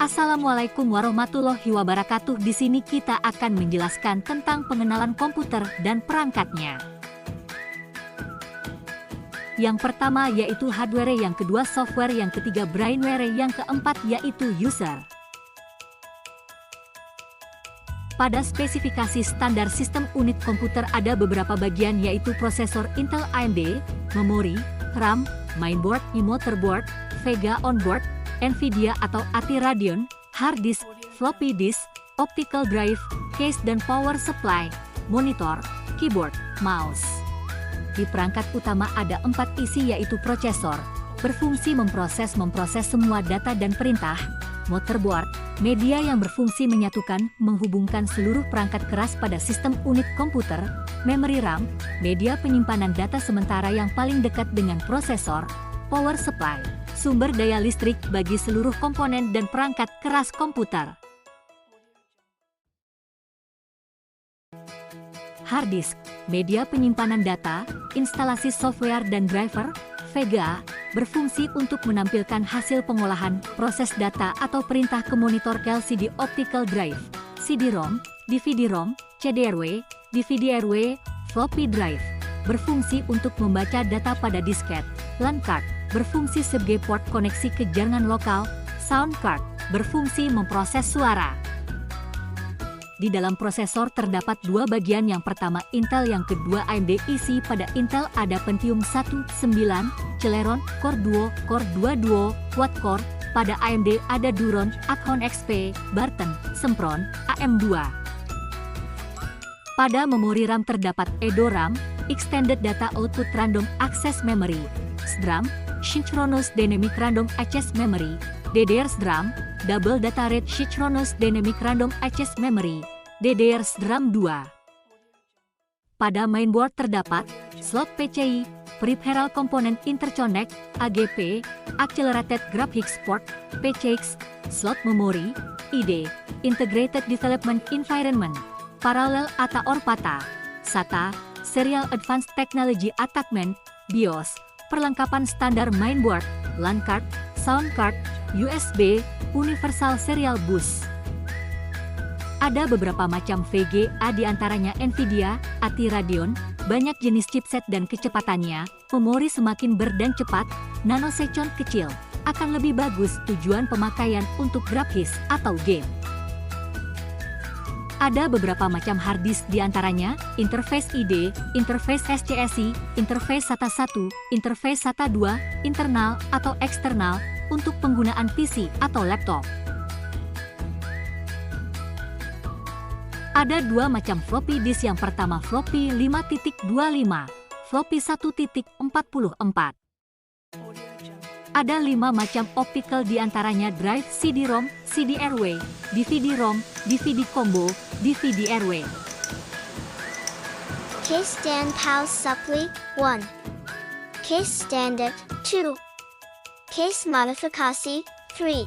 Assalamualaikum warahmatullahi wabarakatuh. Di sini kita akan menjelaskan tentang pengenalan komputer dan perangkatnya. Yang pertama yaitu hardware, yang kedua software, yang ketiga brainware, yang keempat yaitu user. Pada spesifikasi standar sistem unit komputer ada beberapa bagian yaitu prosesor Intel AMD, memori, RAM, mainboard, motherboard, Vega onboard, NVIDIA atau ATI Radeon, hard disk, floppy disk, optical drive, case dan power supply, monitor, keyboard, mouse. Di perangkat utama ada 4 isi yaitu prosesor, berfungsi memproses semua data dan perintah, motherboard, media yang berfungsi menyatukan, menghubungkan seluruh perangkat keras pada sistem unit komputer, memory RAM, media penyimpanan data sementara yang paling dekat dengan prosesor, power supply, sumber daya listrik bagi seluruh komponen dan perangkat keras komputer. Hard disk, media penyimpanan data, instalasi software dan driver, Vega, berfungsi untuk menampilkan hasil pengolahan, proses data atau perintah ke monitor LCD optical drive, CD-ROM, DVD-ROM, CDRW, DVD-RW, floppy drive, berfungsi untuk membaca data pada disket, LAN card, berfungsi sebagai port koneksi ke jaringan lokal, sound card, berfungsi memproses suara. Di dalam prosesor terdapat 2 bagian, yang pertama Intel, yang kedua AMD. Isi pada Intel ada Pentium 1, 9, Celeron, Core Duo, Core 2 Duo, Quad Core. Pada AMD ada Duron, Acorn XP, Barton, Sempron, AM2. Pada memori RAM terdapat EDO-RAM, Extended Data Output Random Access Memory, SDRAM, Synchronous Dynamic Random Access Memory, DDR-SDRAM, Double Data Rate Synchronous Dynamic Random Access Memory, DDR-SDRAM 2. Pada mainboard terdapat slot PCI, Peripheral Component Interconnect, AGP, Accelerated Graphics Port, PCX, slot memori, ID, Integrated Development Environment, Parallel ATA or PATA, SATA, Serial Advanced Technology Attachment, BIOS, perlengkapan standar mainboard, LAN card, sound card, USB, Universal Serial Bus. Ada beberapa macam VGA, diantaranya NVIDIA, ATI Radeon, banyak jenis chipset dan kecepatannya, memori semakin ber dan cepat, nanosecond kecil, akan lebih bagus tujuan pemakaian untuk grafis atau game. Ada beberapa macam hard disk, diantaranya interface ID, interface SCSI, interface SATA 1, interface SATA 2, internal atau eksternal, untuk penggunaan PC atau laptop. Ada 2 macam floppy disk, yang pertama floppy 5.25, floppy 1.44. Ada 5 macam optical, diantaranya drive, CD-ROM, CD-RW, DVD-ROM, DVD combo, DVD-RW. Case stand PAL supply 1. Case standard 2. Case modifikasi 3.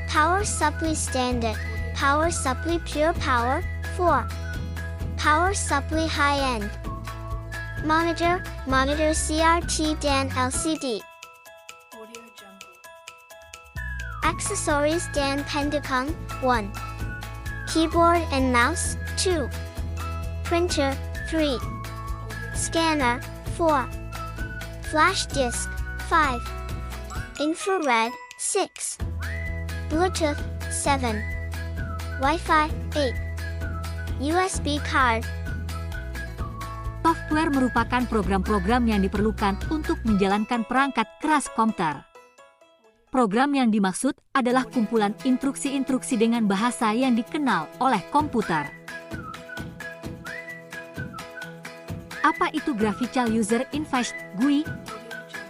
Power supply standard, power supply pure power 4. Power supply high end. Monitor CRT dan LCD. Accessories dan pendukung 1. Keyboard and mouse 2. Printer 3. Scanner 4. Flash disk 5. Infrared 6. Bluetooth 7. Wi-Fi 8. USB card. Software merupakan program-program yang diperlukan untuk menjalankan perangkat keras komputer. Program yang dimaksud adalah kumpulan instruksi-instruksi dengan bahasa yang dikenal oleh komputer. Apa itu Graphical User Interface (GUI)?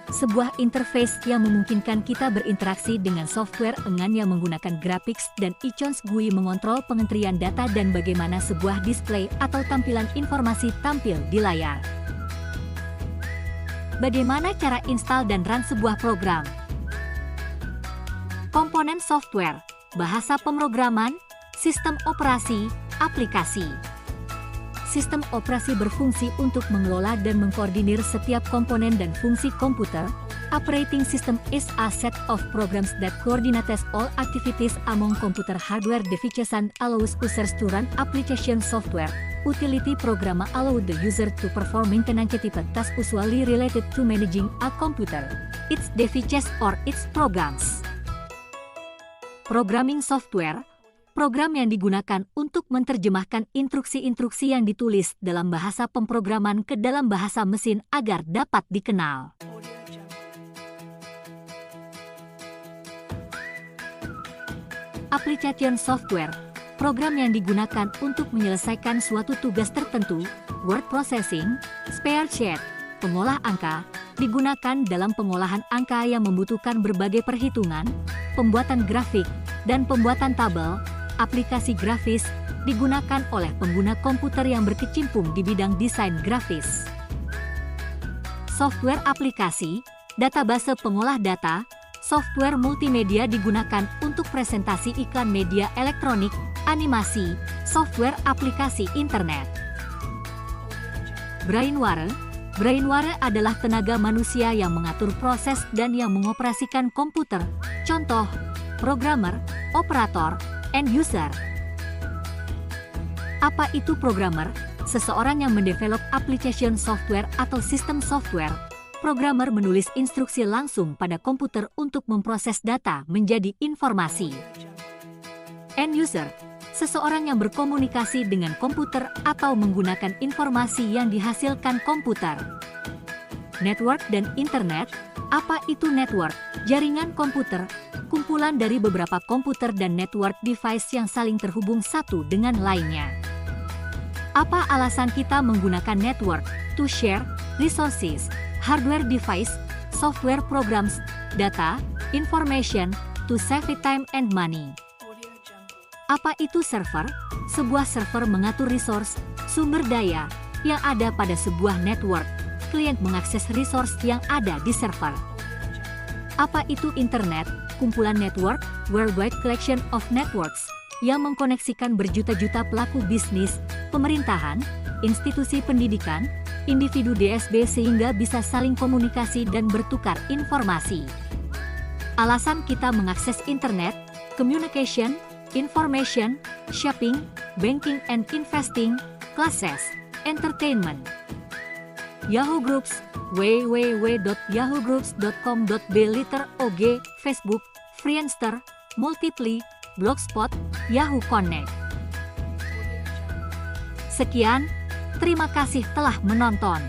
Sebuah interface yang memungkinkan kita berinteraksi dengan software yang menggunakan graphics dan icons. GUI mengontrol pengentrian data dan bagaimana sebuah display atau tampilan informasi tampil di layar. Bagaimana cara install dan run sebuah program? Komponen software, bahasa pemrograman, sistem operasi, aplikasi. Sistem operasi berfungsi untuk mengelola dan mengkoordinir setiap komponen dan fungsi komputer, Operating system is a set of programs that coordinates all activities among computer hardware devices and allows users to run application software. Utility program allow the user to perform maintenance tasks usually related to managing a computer, its devices or its programs. Programming software, program yang digunakan untuk menerjemahkan instruksi-instruksi yang ditulis dalam bahasa pemrograman ke dalam bahasa mesin agar dapat dikenal. Application software, program yang digunakan untuk menyelesaikan suatu tugas tertentu, word processing, spreadsheet, pengolah angka, digunakan dalam pengolahan angka yang membutuhkan berbagai perhitungan, pembuatan grafik, dan pembuatan tabel. Aplikasi grafis digunakan oleh pengguna komputer yang berkecimpung di bidang desain grafis. Software aplikasi, database pengolah data, software multimedia digunakan untuk presentasi iklan media elektronik, animasi, software aplikasi internet. Brainware, brainware adalah tenaga manusia yang mengatur proses dan yang mengoperasikan komputer, contoh, programmer, operator, end user. Apa itu programmer? Seseorang yang mendevelop application software atau sistem software. Programmer menulis instruksi langsung pada komputer untuk memproses data menjadi informasi. End user, seseorang yang berkomunikasi dengan komputer atau menggunakan informasi yang dihasilkan komputer. Network dan internet, apa itu network? Jaringan komputer, kumpulan dari beberapa komputer dan network device yang saling terhubung satu dengan lainnya. Apa alasan kita menggunakan network? To share resources, hardware device, software programs, data, information, to save time and money. Apa itu server? Sebuah server mengatur resource, sumber daya, yang ada pada sebuah network. Klien mengakses resource yang ada di server. Apa itu internet? Kumpulan network, worldwide collection of networks, yang mengkoneksikan berjuta-juta pelaku bisnis, pemerintahan, institusi pendidikan, individu DSB sehingga bisa saling komunikasi dan bertukar informasi. Alasan kita mengakses internet, communication, information, shopping, banking and investing, classes, entertainment. Yahoo Groups, www.yahoogroups.com.br, Facebook, Friendster, Multiply, Blogspot, Yahoo Connect. Sekian, terima kasih telah menonton.